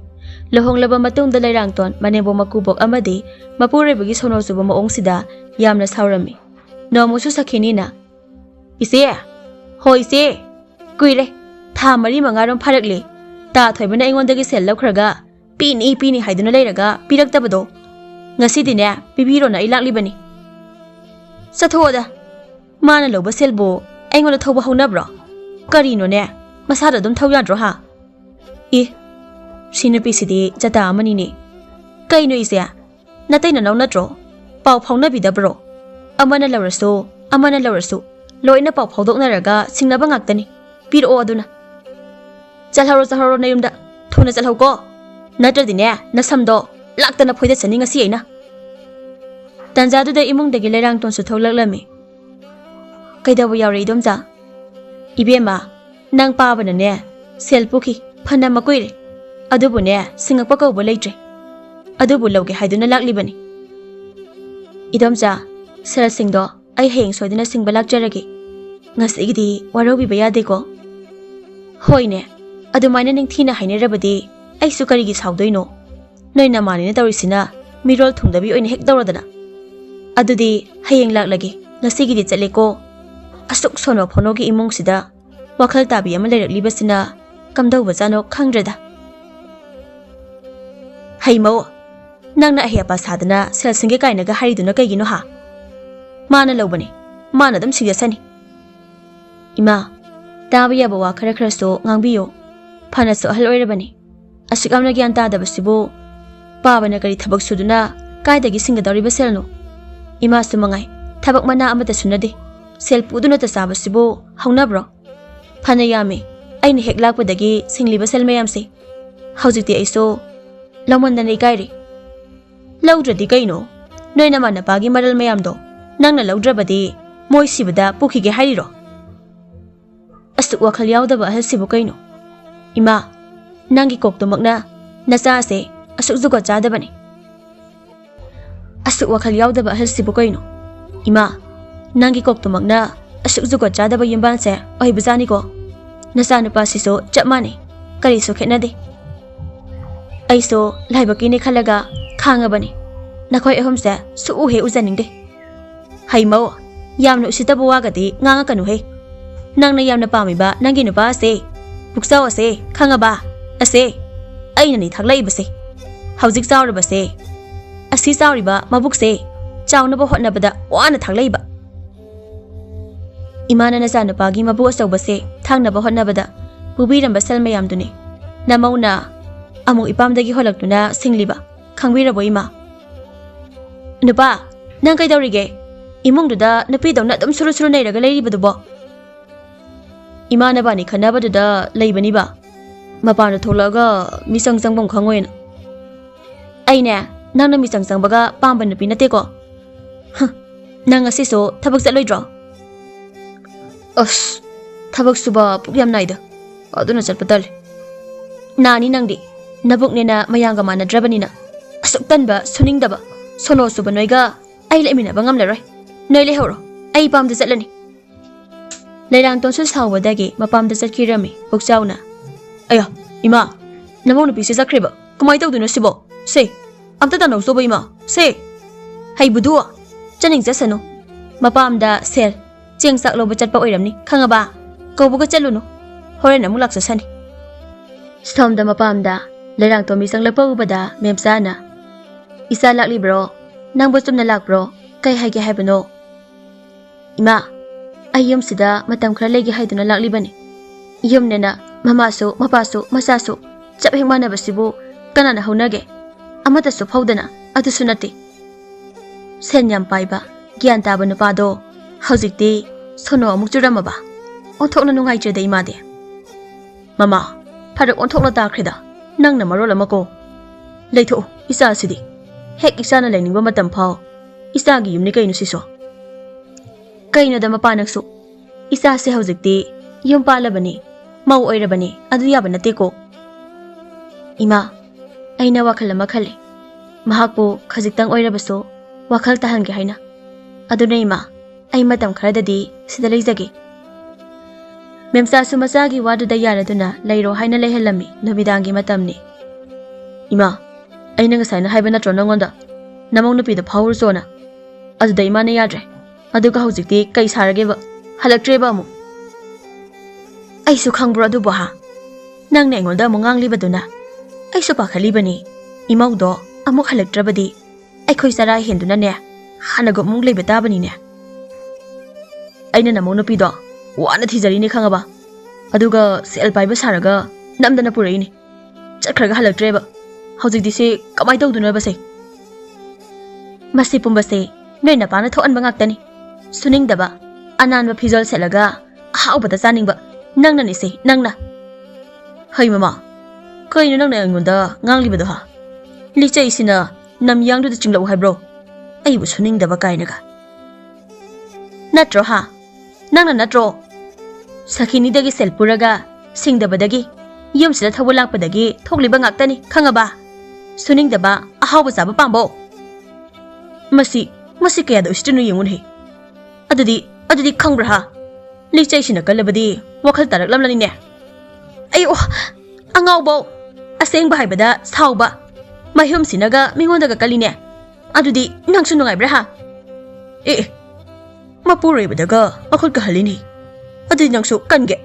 ꯂꯨꯍꯣꯡꯂꯕ ꯃꯇꯨꯡꯗ ꯂꯩꯔꯥꯡꯇꯣꯟ ꯃꯅꯦꯝꯕꯣꯛ ꯃꯀꯨꯕꯣꯛ ꯑꯃꯗꯤ ꯃꯄꯨꯔꯣꯏꯕꯒꯤ ꯁꯣꯅꯣ ꯆꯨꯕ ꯃꯑꯣꯡꯁꯤꯗ ꯌꯥꯝꯅ ꯁꯥꯎꯔꯝꯃꯤ ꯅꯣꯡꯃꯁꯨ ꯁꯈꯤꯅꯤꯅ ꯏꯆꯦ ꯍꯣꯏ ꯏꯆꯦ ꯀꯨꯏꯔꯦ ꯊꯥ 4-5ꯔꯣꯝ ꯐꯥꯔꯛꯂꯦ ꯇꯥ ꯊꯣꯏꯕꯅ ꯑꯩꯉꯣꯟꯗꯒꯤ ꯁꯦꯜ ꯂꯧꯈ꯭ꯔꯒ ꯄꯤꯅꯤ ꯍꯥꯏꯗꯨꯅ ꯂꯩꯔꯒ ꯄꯤꯔꯛꯇꯕꯗꯣ ꯉꯁꯤꯗꯤꯅꯦ ꯄꯤꯕꯤꯔꯣꯅ ꯑꯩ ꯂꯥꯛꯂꯤꯕꯅꯤ ꯆꯠꯊꯣꯛꯑꯣꯗ ꯃꯥꯅ ꯂꯧꯕ ꯁꯦꯜꯕꯨ ꯑꯩꯉꯣꯟꯗ ꯊꯧꯕ ꯍꯧꯅꯕ꯭ꯔꯣ ꯀꯔꯤꯅꯣꯅꯦ ꯃꯁꯥꯗ ꯑꯗꯨꯝ ꯊꯧ ꯌꯥꯗ꯭ꯔꯣ ꯍꯥ ꯁꯤ ꯅꯨꯄꯤꯁꯤꯗꯤ ꯖꯇꯥ ꯑꯃꯅꯤꯅꯦ ꯀꯩꯅꯣ ꯏꯆꯦ ꯅꯇꯩ ꯅꯅꯥꯎ ꯅꯠꯇ꯭ꯔꯣ ꯄꯥꯎ ꯐꯥꯎꯅꯕꯤꯗꯕ꯭ꯔꯣ ꯑꯃꯅ ꯂꯧꯔꯁꯨ ꯂꯣꯏꯅ ꯄꯥꯎ ꯐꯥꯎꯗꯣꯛꯅꯔꯒ ꯁꯤꯡꯅꯕ ꯉꯥꯛꯇꯅꯤ ꯄꯤꯔꯛꯑꯣ ꯑꯗꯨꯅ ꯆꯠꯍꯧꯔꯣ ꯅꯌꯨꯝꯗ ꯊꯨꯅ ꯆꯠꯍꯧꯀꯣ ꯅꯠꯇ꯭ꯔꯗꯤꯅꯦ ꯅꯁꯝꯗꯣ ꯂꯥꯛꯇꯅ ꯐꯣꯏꯗꯠꯆꯅꯤ ꯉꯁꯤ ꯑꯩꯅ ꯇꯟꯖꯥꯗꯨꯗ ꯏꯃꯨꯡꯗꯒꯤ ꯂꯩꯔꯥꯡꯇꯣꯟꯁꯨ ꯊꯣꯛꯂꯛꯂꯝꯃꯤ ꯀꯩꯗꯧꯕ ꯌꯥꯎꯔꯦ ꯏꯗꯣꯝꯆꯥ 이베마 ꯅꯪ ꯄꯥꯕꯅꯅꯦ ꯁꯦꯜ ꯄꯨꯈꯤ ꯐꯅ ꯃꯀꯨꯏꯔꯦ ꯑꯗꯨꯕꯨꯅꯦ ꯁꯤꯡꯉꯛꯄ ꯀꯧꯕ ꯂꯩꯇ꯭ꯔꯦ ꯑꯗꯨꯕꯨ ꯂꯧꯒꯦ ꯍꯥꯏꯗꯨꯅ ꯂꯥꯛꯂꯤꯕꯅꯤ 이domꯆꯥ ꯁꯦꯜꯁꯤꯡꯗꯣ ꯑꯩ ꯍꯌꯦꯡ ꯁꯣꯏꯗꯅ ꯁꯤꯡꯕ ꯂꯥꯛꯆꯔꯒꯦ ꯉꯁꯤꯒꯤꯗꯤ ꯋꯥꯔꯧꯕꯤꯕ ꯌꯥꯗꯦꯀꯣ ꯍꯣꯏꯅꯦ ꯑꯗꯨꯃꯥꯏꯅ ꯅꯤꯡꯊꯤꯅ ꯍꯥꯏꯅꯔꯕꯗꯤ ꯑꯩꯁꯨ ꯀꯔꯤꯒꯤ ꯁꯥꯎꯗꯣꯏꯅꯣ ꯅꯣꯏ ꯅꯃꯥꯅꯤꯅ ꯇꯧꯔꯤꯁꯤꯅ ꯃꯤꯔꯣꯜ ꯊꯨꯡꯗꯕꯤ ꯑꯣꯏꯅ ꯍꯦꯛ ꯇꯧꯔꯗꯅ ꯑꯗꯨꯗꯤ ꯍꯌꯦꯡ ꯂꯥꯛꯂꯒꯦ ꯉꯁꯤꯒꯤꯗꯤ ꯆꯠꯂꯦꯀꯣ ꯑꯁꯨꯛ ꯁꯣꯅꯣ ꯐꯣꯅꯣꯒꯤ ꯏꯃꯨꯡꯁꯤꯗ ꯋꯥꯈꯜ ꯇꯥꯕꯤ ꯑꯃ ꯂꯩꯔꯛꯂꯤꯕꯁꯤꯅ ꯀꯝꯗꯧꯕꯖꯥꯠꯅꯣ ꯈꯪꯗ꯭ꯔꯦꯗ ꯍꯩꯃꯧ ꯅꯪꯅ ꯑꯍꯩ ꯑꯄꯥ ꯁꯥꯗꯅ ꯁꯦꯜ ꯁꯤꯡꯒꯦ ꯀꯥꯏꯅꯒ ꯍꯥꯏꯔꯤꯗꯨꯅ ꯀꯩꯒꯤꯅꯣ ꯍꯥ ꯃꯥꯅ ꯂꯧꯕꯅꯤ ꯃꯥꯅ ꯑꯗꯨꯝ ꯁꯤꯡꯖꯁꯅꯤ ꯏꯃꯥ ꯇꯥꯕ ꯌꯥꯕ ꯋꯥ ꯈꯔꯁꯨ ꯉꯥꯡꯕꯤꯌꯣ ꯐꯅꯁꯨ ꯑꯍꯜ ꯑꯣꯏꯔꯕꯅꯤ ꯑꯁꯨꯛ ꯌꯥꯝꯅ ꯒ꯭ꯌꯥꯟ ꯇꯥꯗꯕꯁꯤꯕꯨ ꯄꯥꯕꯅ ꯀꯔꯤ ꯊꯕꯛ ꯁꯨꯗꯨꯅ ꯀꯥꯏꯗꯒꯤ ꯁꯤꯡꯒꯗꯧꯔꯤꯕ ꯁꯦꯜꯅꯣ ꯏꯃꯥꯁꯨ ꯃꯉꯥꯏ ꯊꯕꯛ ꯃꯅꯥ ꯑꯃꯠꯇ ꯁꯨꯅꯗꯦ ꯁꯦꯜ ꯄꯨꯗꯨꯅꯇ ꯆꯥꯕꯁꯤꯕꯨ ꯍꯧꯅꯕ꯭ꯔꯣ ꯐꯅ ꯌꯥꯝꯃꯤ ꯑꯩꯅ ꯍꯦꯛ ꯂꯥꯛꯄꯗꯒꯤ ꯁꯤꯡꯂꯤꯕ ꯁꯦꯜ ꯃꯌꯥꯝꯁꯦ ꯍꯧꯖꯤꯛꯇꯤ ꯑꯩꯁꯨ ꯂꯧꯃꯟꯗꯅ ꯏꯀꯥꯏꯔꯦ ꯂꯧꯗ꯭ꯔꯗꯤ ꯀꯩꯅꯣ ꯅꯣꯏ ꯅꯃꯥꯟꯅꯄꯥꯒꯤ ꯃꯔꯜ ꯃꯌꯥꯝꯗꯣ ꯅꯪꯅ ꯂꯧꯗ꯭ꯔꯕꯗꯤ ꯃꯣꯏ ꯁꯤꯕꯗ ꯄꯨꯈꯤꯒꯦ ꯍꯥꯏꯔꯤꯔꯣ ꯑꯁꯨꯛ ꯋꯥꯈꯜ ꯌꯥꯎꯗꯕ ꯑꯍꯜꯁꯤꯕꯨ ꯀꯩꯅꯣ ꯏꯃꯥ ꯅꯪꯒꯤ ꯀꯣꯛꯇꯨꯃꯛꯅ ꯅꯆꯥꯁꯦ ꯑꯁꯨꯛ ꯖꯨꯒꯣꯠ ꯆꯥꯗꯕꯅꯤ ꯑꯁꯨꯛ ꯋꯥꯈꯜ ꯌꯥꯎꯗꯕ ꯑꯍꯜꯁꯤꯕꯨ ꯀꯩꯅꯣ ꯏꯃꯥ ꯅꯪꯒꯤ ꯀꯣꯛꯇꯨꯃꯛꯅ ꯑꯁꯨꯛ ꯖꯨꯒꯣꯠ ꯆꯥꯗꯕ ꯌꯨꯝꯕꯥꯟꯁꯦ ꯑꯣꯏꯕꯖꯥꯠꯅꯤꯀꯣ ꯅꯆꯥꯅꯨꯄꯥꯁꯤꯁꯨ ꯆꯞ ꯃꯥꯟꯅꯩ ꯀꯔꯤꯁꯨ ꯈꯦꯠꯅꯗꯦ ꯑꯩꯁꯨ ꯂꯥꯏꯕꯛꯀꯤꯅꯤ ꯈꯜꯂꯒ ꯈꯥꯡꯉꯕꯅꯤ ꯅꯈꯣꯏ ꯑꯍꯨꯝꯁꯦ ꯁꯨꯛꯎ ꯍꯦꯛ ꯎꯖꯅꯤꯡꯗꯦ ꯍꯩꯃꯧ ꯌꯥꯝꯅ ꯎꯁꯤꯠꯇꯕ ꯋꯥꯒꯗꯤ ꯉꯥꯡꯉꯛꯀꯅꯨꯍꯦ ꯅꯪꯅ ꯌꯥꯝꯅ ꯄꯥꯝꯃꯤꯕ ꯅꯪꯒꯤ ꯅꯨꯄꯥ ꯑꯁꯦ ꯄꯨꯛꯆꯥꯎ ꯑꯁꯦ ꯈꯪꯉꯕ ꯑꯁꯦ ꯑꯩꯅꯅꯤ ꯊꯥꯛꯂꯛꯏꯕꯁꯦ ꯍꯧꯖꯤꯛ ꯆꯥꯎꯔꯕꯁꯦ ꯑꯁꯤ ꯆꯥꯎꯔꯤꯕ ꯃꯕꯨꯛꯁꯦ ꯆꯥꯎꯅꯕ ꯍꯣꯠꯅꯕꯗ ꯋꯥꯅ ꯊꯥꯛꯂꯛꯏꯕ ꯏꯃꯥꯅ ꯅꯆꯥꯅꯨꯄꯥꯒꯤ ꯃꯕꯨ ꯑꯆꯧꯕꯁꯦ ꯊꯥꯡꯅꯕ ꯍꯣꯠꯅꯕꯗ ꯄꯨꯕꯤꯔꯝꯕ ꯁꯦꯜ ꯃꯌꯥꯝꯗꯨꯅꯤ ꯅꯃꯧꯅ ꯑꯃꯨꯛ ꯏꯄꯥꯝꯗꯒꯤ ꯍꯣꯜꯂꯛꯇꯨꯅ ꯁꯤꯡꯂꯤꯕ ꯈꯪꯕꯤꯔꯕꯣ ꯏꯃꯥ ꯅꯨꯄꯥ ꯅꯪ ꯀꯩꯗꯧꯔꯤꯒꯦ ꯏꯃꯨꯡꯗꯨꯗ ꯅꯨꯄꯤꯗꯧꯅ ꯑꯗꯨꯝ ꯁꯨꯔꯨ ꯅꯩꯔꯒ ꯂꯩꯔꯤꯕꯗꯨꯕꯣ ꯏꯃꯥꯅꯕꯥꯅꯤ ꯈꯟꯅꯕꯗꯨꯗ ꯂꯩꯕꯅꯤꯕ ꯃꯄꯥꯟꯗ ꯊꯣꯛꯂꯛꯑꯒ ꯃꯤꯆꯪ ꯆꯪꯐꯝ ꯈꯪꯉꯣꯏꯅ ꯑꯩꯅꯦ ꯅꯪꯅ ꯃꯤꯆꯪ ꯆꯪꯕꯒ ꯄꯥꯝꯕ ꯅꯨꯄꯤ ꯅꯠꯇꯦꯀꯣ ꯅꯪ ꯉꯁꯤꯁꯨ ꯊꯕꯛ ꯆꯠꯂꯣꯏꯗ꯭ꯔꯣ ꯑꯁ ꯊꯕꯛ ꯁꯨꯕ ꯄꯨꯛ ꯌꯥꯝ ꯅꯥꯏꯗ ꯑꯗꯨꯅ ꯆꯠꯄ ꯇꯜꯂꯦ ꯅꯥꯅꯤ ꯅꯪꯗꯤ ꯅꯕꯨꯛꯅꯦꯅ ꯃꯌꯥꯝꯒ ꯃꯥꯟꯅꯗ꯭ꯔꯕꯅꯤꯅ ꯑꯁꯨꯛ ꯇꯟꯕ ꯁꯨꯅꯤꯡꯗꯕ ꯁꯣꯅꯣ ꯁꯨꯕ ꯅꯣꯏꯒ ꯑꯩ ꯂꯩꯃꯤꯟꯅꯕ ꯉꯝꯂꯔꯣꯏ ꯅꯣꯏ ꯂꯩꯍꯧꯔꯣ ꯑꯩ ꯄꯥꯝꯗ ꯆꯠꯂꯅꯤ ꯂꯩꯔꯥꯡꯇꯣꯟꯁꯨ ꯁꯥꯎꯕꯗꯒꯤ ꯃꯄꯥꯝꯗ ꯆꯠꯈꯤꯔꯝꯃꯤ ꯄꯨꯛꯆꯥꯎꯅ ꯑꯌꯥ ꯏꯃꯥ ꯅꯃꯧ ꯅꯨꯄꯤꯁꯦ ꯆꯠꯈ꯭ꯔꯦꯕ ꯀꯃꯥꯏ ꯇꯧꯗꯣꯏꯅꯣ ꯁꯤꯕꯣ ꯁꯦ ꯑꯝꯇ ꯇꯥꯟꯅꯧꯆꯣꯕ ꯏꯃꯥ ꯁꯦ ꯍꯩꯕꯨꯗꯨ ꯆꯠꯅꯤꯡꯖꯁꯅꯨ ꯃꯄꯥꯝꯗ ꯁꯦꯜ ꯆꯦꯡ ꯆꯥꯛ ꯂꯧꯕ ꯆꯠꯄ ꯑꯣꯏꯔꯝꯅꯤ ꯈꯪꯉꯕ ꯀꯧꯕꯒ ꯆꯠꯂꯨꯅꯨ ꯍꯣꯔꯦꯟ ꯑꯃꯨꯛ ꯂꯥꯛꯆꯁꯅꯤ ꯁꯣꯝꯗ ꯃꯄꯥꯝꯗ ꯂꯩꯔꯥꯡꯇꯣꯝꯕꯤ ꯆꯪꯂꯛꯄ ꯎꯕꯗ ꯃꯦꯝꯆꯥꯅ ꯏꯆꯥ ꯂꯥꯛꯂꯤꯕ꯭ꯔꯣ ꯅꯪꯕꯨ ꯆꯨꯝꯅ ꯂꯥꯛꯄ꯭ꯔꯣ ꯀꯩ ꯍꯥꯏꯒꯦ ꯍꯥꯏꯕꯅꯣ ꯏꯃꯥ ꯑꯩ ꯌꯨꯝꯁꯤꯗ ꯃꯇꯝ ꯈꯔ ꯂꯩꯒꯦ ꯍꯥꯏꯗꯨꯅ ꯂꯥꯛꯂꯤꯕꯅꯤ ꯌꯨꯝꯅꯦꯅ ꯃꯃꯥꯁꯨ ꯃꯄꯥꯁꯨ ꯃꯆꯥꯁꯨ ꯆꯞ ꯍꯦꯛ ꯃꯥꯟꯅꯕꯁꯤꯕꯨ ꯀꯅꯥꯅ ꯍꯧꯅꯒꯦ ꯑꯃꯠꯇꯁꯨ ꯐꯧꯗꯅ ꯑꯗꯨꯁꯨ ꯅꯠꯇꯦ ꯁꯦꯟ ꯌꯥꯝ ꯄꯥꯏꯕ ꯒ꯭ꯌꯥꯟ ꯇꯥꯕ ꯅꯨꯄꯥꯗꯣ ꯍꯧꯖꯤꯛꯇꯤ ꯁꯣꯅꯣ ꯑꯃꯨꯛ ꯆꯨꯔꯝꯃꯕ ꯑꯣꯟꯊꯣꯛꯅ ꯅꯨꯡꯉꯥꯏꯇ꯭ꯔꯦꯗ ꯏꯃꯥꯗꯤ ꯃꯃꯥ ꯐꯔꯛ ꯑꯣꯟꯊꯣꯛꯅ ꯇꯥꯈ꯭ꯔꯦꯗ ꯅꯪꯅ ꯃꯔꯣꯜ ꯑꯃ ꯀꯣ ꯂꯩꯊꯣꯛꯎ ꯏꯆꯥꯁꯤꯗꯤ ꯍꯦꯛ ꯏꯆꯥꯅ ꯂꯩꯅꯤꯡꯕ ꯃꯇꯝ ꯐꯥꯎ ꯏꯆꯥꯒꯤ ꯌꯨꯝꯅꯤ ꯀꯩꯅꯣ ꯁꯤꯁꯨ ꯀꯩꯅꯣꯗ ꯃꯄꯥ ꯅꯪꯁꯨ ꯏꯆꯥꯁꯦ ꯍꯧꯖꯤꯛꯇꯤ ꯌꯨꯝ ꯄꯥꯜꯂꯕꯅꯤ ꯃꯧ ꯑꯣꯏꯔꯕꯅꯤ ꯑꯗꯨ ꯌꯥꯕ ꯅꯠꯇꯦꯀꯣ ꯏꯃꯥ ꯑꯩꯅ ꯋꯥꯈꯜ ꯑꯃ ꯈꯜꯂꯤ ꯃꯍꯥꯛꯄꯨ ꯈꯖꯤꯛꯇꯪ ꯑꯣꯏꯔꯕꯁꯨ ꯋꯥꯈꯜ ꯇꯥꯍꯟꯒꯦ ꯍꯥꯏꯅ ꯑꯗꯨꯅ ꯏꯃꯥ ꯑꯩ ꯃꯇꯝ ꯈꯔꯗꯗꯤ ꯁꯤꯗ ꯂꯩꯖꯒꯦ ꯃꯦꯝꯆꯥꯁꯨ ꯃꯆꯥꯒꯤ ꯋꯥꯗꯨꯗ ꯌꯥꯔꯗꯨꯅ ꯂꯩꯔꯣ ꯍꯥꯏꯅ ꯂꯩꯍꯜꯂꯝꯃꯤ ꯅꯨꯃꯤꯗꯥꯡꯒꯤ ꯃꯇꯝꯅꯤ ꯏꯃꯥ ꯑꯩꯅ ꯉꯁꯥꯏꯅ ꯍꯥꯏꯕ ꯅꯠꯇ꯭ꯔꯣ ꯅꯪꯉꯣꯟꯗ ꯅꯃꯧ ꯅꯨꯄꯤꯗ ꯐꯥꯎꯔꯨꯆꯣꯅ ꯑꯗꯨꯗ ꯏꯃꯥꯅ ꯌꯥꯗ꯭ꯔꯦ ꯑꯗꯨꯒ ꯍꯧꯖꯤꯛꯇꯤ ꯀꯩ ꯁꯥꯔꯒꯦꯕ ꯍꯜꯂꯛꯇ꯭ꯔꯦꯕ ꯑꯃꯨꯛ ꯑꯩꯁꯨ ꯈꯪꯕ꯭ꯔꯣ ꯑꯗꯨꯕꯨ ꯅꯪꯅ ꯑꯩꯉꯣꯟꯗ ꯑꯃꯨꯛ ꯉꯥꯡꯂꯤꯕꯗꯨꯅ ꯑꯩꯁꯨ ꯄꯥꯈꯠꯂꯤꯕꯅꯤ ꯏꯃꯧꯗꯣ ꯑꯃꯨꯛ ꯍꯜꯂꯛꯇ꯭ꯔꯕꯗꯤ ꯑꯩꯈꯣꯏ ꯆꯔꯥ ꯍꯦꯟꯗꯨꯅꯅꯦ ꯍꯥꯟꯅꯒ ꯑꯃꯨꯛ ꯂꯩꯕ ꯇꯥꯕꯅꯤꯅꯦ ꯑꯩꯅ ꯅꯃꯧ ꯅꯨꯄꯤꯗꯣ ꯋꯥꯅ ꯊꯤꯖꯔꯤꯅꯤ ꯈꯪꯉꯕ ꯑꯗꯨꯒ ꯁꯦꯜ ꯄꯥꯏꯕ ꯁꯥꯔꯒ ꯅꯝꯗꯅ ꯄꯨꯔꯛꯏꯅꯤ ꯆꯠꯈ꯭ꯔꯒ ꯍꯜꯂꯛꯇ꯭ꯔꯦꯕ ꯍꯧꯖꯤꯛꯇꯤ ꯁꯤ ꯀꯃꯥꯏ ꯇꯧꯗꯣꯏꯅꯣꯕꯁꯦ ꯃꯁꯤ ꯄꯨꯝꯕꯁꯦ ꯅꯣꯏ ꯅꯄꯥꯅ ꯊꯣꯛꯍꯟꯕ ꯉꯥꯛꯇꯅꯤ ꯁꯨꯅꯤꯡꯗꯕ ꯑꯅꯥꯟꯕ ꯐꯤꯖꯣꯜ ꯁꯦꯠꯂꯒ ꯑꯍꯥꯎꯕꯗ ꯆꯥꯅꯤꯡꯕ ꯅꯪꯅꯅꯤꯁꯦ ꯅꯪꯅ ꯍꯩ ꯃꯃꯥ ꯀꯩꯅꯣ ꯅꯪꯅ ꯑꯩꯉꯣꯟꯗ ꯉꯥꯡꯂꯤꯕꯗꯣ ꯂꯤꯆꯩꯁꯤꯅ ꯅꯝꯌꯥꯡꯗꯨꯗ ꯆꯤꯡꯂꯛꯎ ꯍꯥꯏꯕ꯭ꯔꯣ ꯑꯩꯕꯨ ꯁꯨꯅꯤꯡꯗꯕ ꯀꯥꯏꯅꯒ ꯅꯠꯇ꯭ꯔꯣ ꯅꯪꯅ ꯅꯠꯇ꯭ꯔꯣ ꯁꯈꯤꯅꯤꯗꯒꯤ ꯁꯦꯜ ꯄꯨꯔꯒ ꯁꯤꯡꯗꯕꯗꯒꯤ ꯌꯨꯝꯁꯤꯗ ꯊꯧꯕ ꯂꯥꯛꯄꯗꯒꯤ ꯊꯣꯛꯂꯤꯕ ꯉꯥꯛꯇꯅꯤ ꯈꯪꯉꯕ ꯁꯨꯅꯤꯡꯗꯕ ꯑꯍꯥꯎꯕ ꯆꯥꯕ ꯄꯥꯝꯕꯣ ꯃꯁꯤ ꯀꯌꯥꯗ ꯎꯁꯤꯠꯇ꯭ꯔꯤꯅꯣ ꯌꯦꯡꯉꯨꯅꯦ ꯑꯗꯨꯗꯤ ꯈꯪꯕ꯭ꯔꯥ ꯂꯤꯆꯩꯁꯤꯅ ꯀꯜꯂꯕꯗꯤ ꯋꯥꯈꯜ ꯇꯥꯔꯛꯂꯝꯂꯅꯤꯅꯦ ꯑꯩꯌꯣ ꯑꯉꯥꯎꯕꯧ ꯑꯁꯦꯡꯕ ꯍꯥꯏꯕꯗ ꯁꯥꯎꯕ ꯃꯍꯨꯝꯁꯤꯅꯒ ꯃꯤꯉꯣꯟꯗꯒ ꯀꯜꯂꯤꯅꯦ ꯑꯗꯨꯗꯤ ꯅꯪꯁꯨ ꯅꯨꯡꯉꯥꯏꯕ꯭ꯔꯥ ꯑꯦ ꯃꯄꯨꯔꯣꯏꯕꯗꯒ ꯃꯈꯨꯠ ꯀꯍꯜꯂꯤꯅꯤ ꯑꯗꯨꯗꯤ ꯅꯪꯁꯨ ꯀꯟꯒꯦ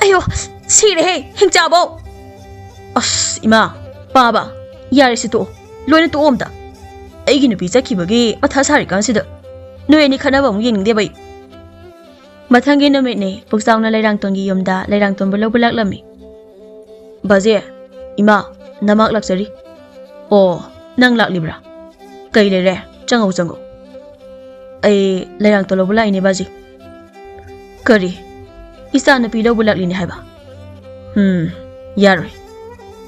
ꯑꯌꯣ ꯁꯤꯔꯦꯍꯦ ꯍꯤꯡꯆꯥꯕꯧ ꯑꯁ ꯏꯃꯥ ꯄꯥꯕ ꯌꯥꯔꯦꯁꯤ ꯇꯣꯛꯑꯣ ꯂꯣꯏꯅ ꯇꯣꯛꯑꯣ ꯑꯝꯇ ꯑꯩꯒꯤ ꯅꯨꯄꯤ ꯆꯠꯈꯤꯕꯒꯤ ꯃꯊꯥ ꯁꯥꯔꯤꯀꯥꯟꯁꯤꯗ ꯅꯣꯏ ꯑꯅꯤ ꯈꯠꯅꯕ ꯑꯃꯨꯛ ꯌꯦꯡꯅꯤꯡꯗꯦꯕ ꯑꯩ ꯃꯊꯪꯒꯤ ꯅꯨꯃꯤꯠꯅꯤ ꯄꯨꯛꯆꯥꯎꯅ ꯂꯩꯔꯥꯡꯇꯣꯟꯒꯤ ꯌꯨꯝꯗ ꯂꯩꯔꯥꯡꯇꯣꯟꯕꯨ ꯂꯧꯕ ꯂꯥꯛꯂꯝꯃꯤ ꯕꯥꯖꯦ ꯏꯃꯥ ꯅꯃꯥꯛ ꯂꯥꯛꯆꯔꯤ ꯑꯣ ꯅꯪ ꯂꯥꯛꯂꯤꯕ꯭ꯔꯥ ꯀꯩ ꯂꯩꯔꯦ ꯆꯪꯉꯧ ꯑꯩ ꯂꯩꯔꯥꯡꯇꯣꯟ ꯂꯧꯕ ꯂꯥꯛꯏꯅꯦ ꯕꯥꯖꯤ ꯀꯔꯤ ꯏꯆꯥ ꯅꯨꯄꯤ ꯂꯧꯕ ꯂꯥꯛꯂꯤꯅꯦ ꯍꯥꯏꯕ ꯌꯥꯔꯣꯏ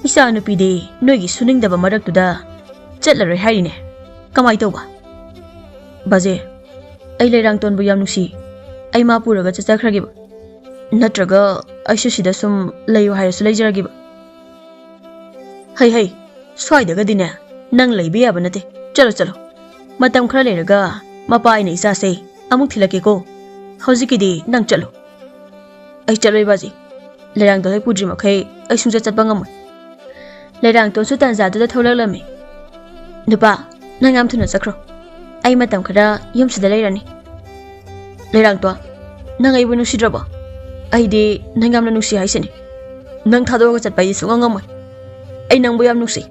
ꯏꯆꯥ ꯅꯨꯄꯤꯗꯤ ꯅꯣꯏꯒꯤ ꯁꯨꯅꯤꯡꯗꯕ ꯃꯔꯛꯇꯨꯗ ꯆꯠꯂꯔꯣꯏ ꯍꯥꯏꯔꯤꯅꯦ ꯀꯃꯥꯏ ꯇꯧꯕ ꯕꯥꯖꯦ ꯑꯩ ꯂꯩꯔꯥꯡꯇꯣꯟꯕꯨ ꯌꯥꯝ ꯅꯨꯡꯁꯤ ꯑꯩ ꯃꯥ ꯄꯨꯔꯒ ꯆꯠꯆꯈ꯭ꯔꯒꯦꯕ ꯅꯠꯇ꯭ꯔꯒ ꯑꯩꯁꯨ ꯁꯤꯗ ꯁꯨꯝ ꯂꯩꯌꯨ ꯍꯥꯏꯔꯁꯨ ꯂꯩꯖꯔꯒꯦꯕ ꯍꯩ ꯁ꯭ꯋꯥꯏꯗꯒꯗꯤꯅꯦ ꯅꯪ ꯂꯩꯕ ꯌꯥꯕ ꯅꯠꯇꯦ ꯆꯠꯂꯣ ꯃꯇꯝ ꯈꯔ ꯂꯩꯔꯒ ꯃꯄꯥ ꯑꯩꯅ ꯏꯆꯥꯁꯦ ꯑꯃꯨꯛ ꯊꯤꯜꯂꯛꯀꯦꯀꯣ ꯍꯧꯖꯤꯛꯀꯤꯗꯤ ꯅꯪ ꯆꯠꯂꯣ ꯑꯩ ꯆꯠꯂꯣꯏ ꯕꯥꯖꯤ ꯂꯩꯔꯥꯡꯇꯣꯟ ꯍꯦꯛ ꯄꯨꯗ꯭ꯔꯤ ꯃꯈꯩ ꯑꯩ ꯁꯨꯡꯆꯠ ꯆꯠꯄ ꯉꯝꯃꯣꯏ ꯂꯩꯔꯥꯡꯇꯣꯟꯁꯨ ꯇꯥꯟꯖꯥꯗꯨꯗ ꯊꯣꯛꯂꯛꯂꯝꯃꯤ ꯅꯨꯄꯥ ꯅꯪ ꯌꯥꯝ ꯊꯨꯅ ꯆꯠꯈ꯭ꯔꯣ ꯑꯩ ꯃꯇꯝ ꯈꯔ ꯌꯨꯝꯁꯤꯗ ꯂꯩꯔꯅꯤ ꯂꯩꯔꯥꯡꯇꯣꯟ ꯅꯪ ꯑꯩꯕꯨ ꯅꯨꯡꯁꯤꯗ꯭ꯔꯕꯣ ꯑꯩꯗꯤ ꯅꯪ ꯌꯥꯝꯅ ꯅꯨꯡꯁꯤ ꯍꯥꯏꯁꯤꯅꯤ ꯅꯪ ꯊꯥꯗꯣꯛꯑꯒ ꯆꯠꯄ ꯑꯩꯗꯤ ꯁꯨꯡꯉꯝ ꯉꯝꯃꯣꯏ ꯑꯩ ꯅꯪꯕꯨ ꯌꯥꯝ ꯅꯨꯡꯁꯤ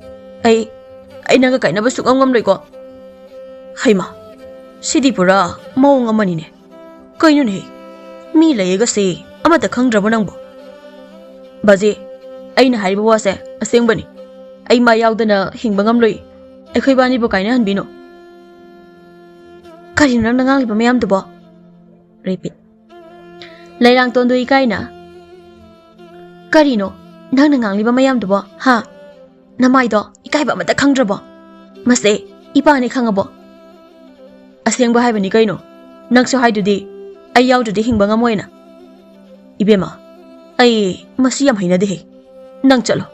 ꯑꯩ ꯅꯪꯒ ꯀꯥꯏꯅꯕ ꯁꯨꯡꯉꯝ ꯉꯝꯂꯣꯏꯀꯣ ꯍꯩꯃꯥ ꯁꯤꯗꯤ ꯄꯨꯔꯥ ꯃꯑꯣꯡ ꯑꯃꯅꯤꯅꯦ ꯀꯩꯅꯣꯅꯦ ꯃꯤ ꯂꯩꯌꯦꯒꯁꯦ ꯑꯃꯠꯇ ꯈꯪꯗ꯭ꯔꯕꯣ ꯅꯪꯕꯨ ꯕꯥꯖꯤ ꯑꯩꯅ ꯍꯥꯏꯔꯤꯕ ꯋꯥꯁꯦ ꯑꯁꯦꯡꯕꯅꯤ ꯑꯩ ꯃꯥ ꯌꯥꯎꯗꯅ ꯍꯤꯡꯕ ꯉꯝꯂꯣꯏ ꯑꯩꯈꯣꯏ ꯕꯥꯅꯤꯕꯨ ꯀꯥꯏꯅꯍꯟꯕꯤꯅꯣ ꯀꯔꯤꯅꯣ ꯅꯪꯅ ꯉꯥꯡꯂꯤꯕ ꯃꯌꯥꯝꯗꯨꯕꯣ ꯔꯤꯄꯤꯠ ꯂꯩꯔꯥꯡꯇꯣꯟꯗꯨ ꯏꯀꯥꯏꯅ ꯀꯔꯤꯅꯣ ꯅꯪꯅ ꯉꯥꯡꯂꯤꯕ ꯃꯌꯥꯝꯗꯨꯕꯣ ꯅꯃꯥꯏꯗꯣ ꯏꯀꯥꯏꯕ ꯑꯃꯠꯇ ꯈꯪꯗ꯭ꯔꯕꯣ ꯃꯁꯦ ꯏꯄꯥꯅꯤ ꯈꯪꯉꯕꯣ ꯑꯁꯦꯡꯕ ꯍꯥꯏꯕꯅꯤ ꯀꯩꯅꯣ ꯅꯪꯁꯨ ꯍꯥꯏꯗꯨꯗꯤ ꯑꯩ ꯌꯥꯎꯗ꯭ꯔꯗꯤ ꯍꯤꯡꯕ ꯉꯝꯃꯣꯏꯅ 이베마, 아이 마시 ꯌꯥꯝ ꯍꯩꯅꯗꯦꯍꯦ. ꯅꯪ ꯆꯠꯂꯣ.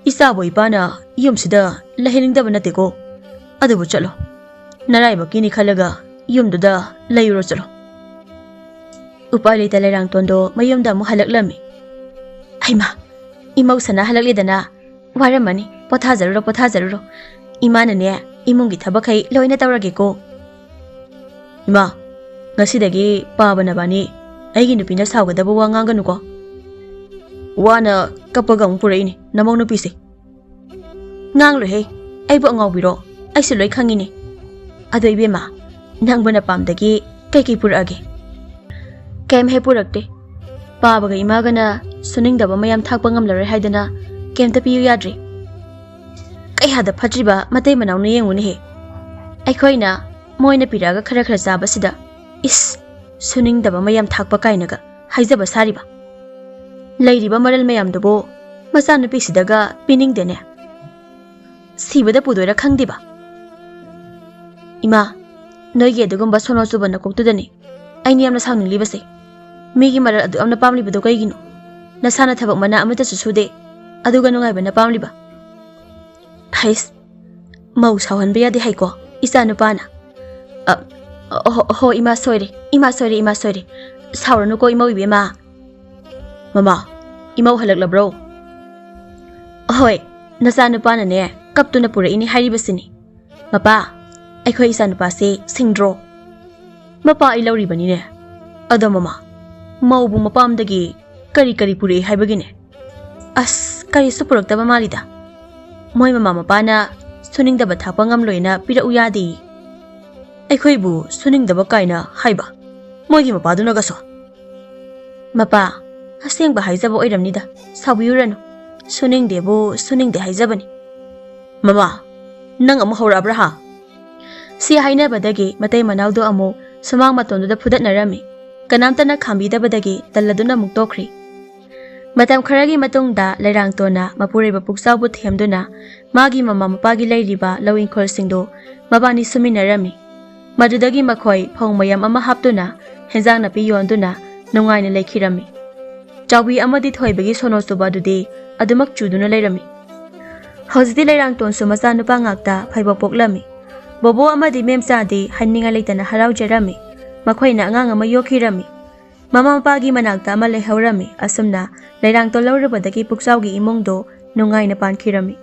이사보 이빠나 ꯌꯨꯝꯁꯤꯗ ꯂꯩꯍꯟꯅꯤꯡꯗꯕ ꯅꯠꯇꯦꯀꯣ. ꯑꯗꯨꯕꯨ ꯆꯠꯂꯣ. ꯅꯔꯥꯏꯕꯛꯀꯤꯅꯤ ꯈꯜꯂꯒ ꯌꯨꯝꯗꯨꯗ ꯂꯩꯔꯨꯔꯣ ꯆꯠꯂꯣ. ꯎꯄꯥꯏ ꯂꯩꯇ ꯂꯩꯔꯥꯡꯇꯣꯟꯗꯣ ꯃꯌꯨꯝꯗ ꯑꯃꯨꯛ ꯍꯜꯂꯛꯂꯝꯃꯤ. ꯍꯩꯃꯥ, ꯏꯃꯧꯁꯅ ꯍꯜꯂꯛꯂꯤꯗꯅ ꯋꯥꯔꯝꯃꯅꯤ. ꯄꯣꯊꯥꯖꯔꯨꯔꯣ. ꯏꯃꯥꯅꯅꯦ imunggi thabakhay loina tawrage ko. Ima, ngasidagi paba nabani aigi nupina saugadaba wa nganganu ko. Wana kapaga purai namong nupisi. Nganglo he, aibu angawbiro, ai siloi khangini. Ado ibema, nangbana pamdagi kai purage. Kem he purakte. Paba ga imagana suningdaba mayam thakpa ngamlare haidana kemta piyu yadri. Kai hada phatriba matay manaw na yenguni he. Aikhoina moina piraga khara chaba sida. Is suningdaba mayam thakpa kainaga haijaba sariba. Lairiba maral mayam dabo macha nupi sidaga piningdene. Sibada pudoira khangdiba. Ima, noige adugumba sono suba nakoktudani. Aini yamna sanglibase. Migi maral adu amna pamliba do kaigino. Nasana thabak mana amata susude. Aduga nungaiba na pamliba. Hais, mau sawanba yade haiko. Isa nupana. Ho ima soire. Saurano ko imau ibema. Mama, imau halaklabro. Hoi, nasa nupana ne kaptuna pura ini haribasini. Mapa, aikhoi isa nupase singdro. Mapa ilauribani ne. Ado mama, maubu mapamdagi kari pure haibagine. As kari supuraktaba malida. Moi mama mapana suningdaba thakpa ngamloina pira uyadi. Aikhoibu suningdaba kaina haiba. Moigi mapaduna gaso. Mapa, asengba haijaba oiramnida. Sabiyurano. Suningde haijabani. Mama, nang amu haurabra ha. Si hainabadagi matay manawdo amu sumang matondoda phudatnarami. Kanamtana khambidabadagi talladuna muktokri. Matam kharagi matungda lairangtona mapureba puksawbu themduna magi mama mapagi lairiba lawingkhol singdo mabani suminarami. Madudagi makhoi phongmayam ama haptuna henjang napi yonduna nungaina leikhirami. Chawbi amadi thoibagi sono subadudi adumak chuduna leirami. Hojdi lairangton sumasa nupa ngakta phaiba poklami. Bobo amadi memsadi hanninga leitana haraujarami. Makhoina angang ama yokhirami. Mama mapagi manakta ama lehaurami asumna lairangton laurabadagi puksawgi imongdo nungaina pankhirami.